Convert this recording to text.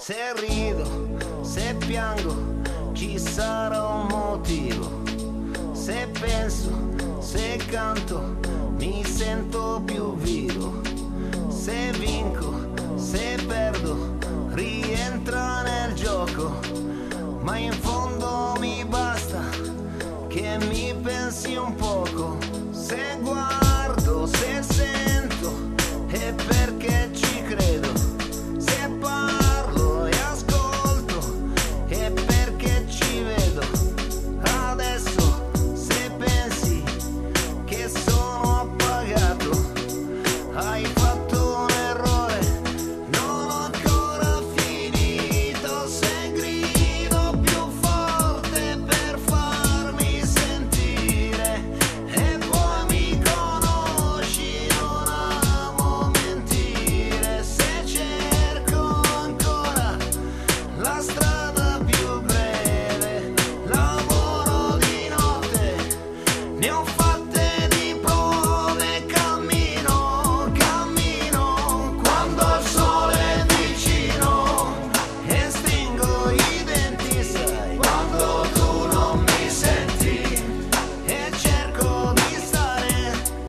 Se rido, se piango, ci sarà un motivo. Se penso, se canto, mi sento più vivo. Se vinco, se perdo, rientro nel gioco. Ma in fondo mi basta che mi pensi un po'.